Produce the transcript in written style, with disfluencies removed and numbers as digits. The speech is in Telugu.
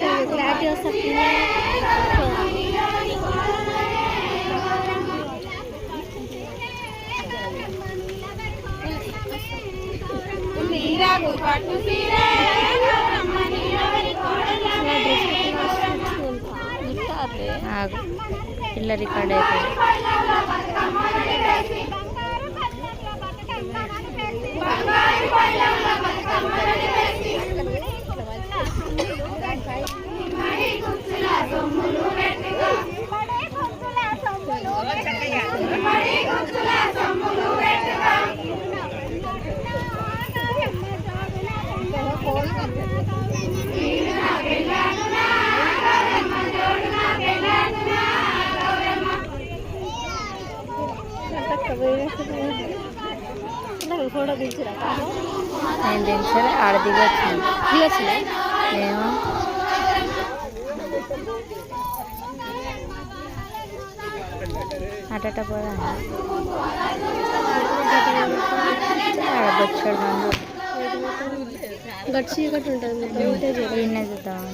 क्लैरिटी हो सकती है। పిల్ల రికార్డ్ అయిపోయింది. ఫోటో దించరా? నేను దించాలి, ఆడ దిగొచ్చింది. దిగొచ్చిందా? ఏమో అటట పోదా ఆడబొచ్చాడు మందు గట్టి ఉంటుంది. ఈయన చూద్దాం.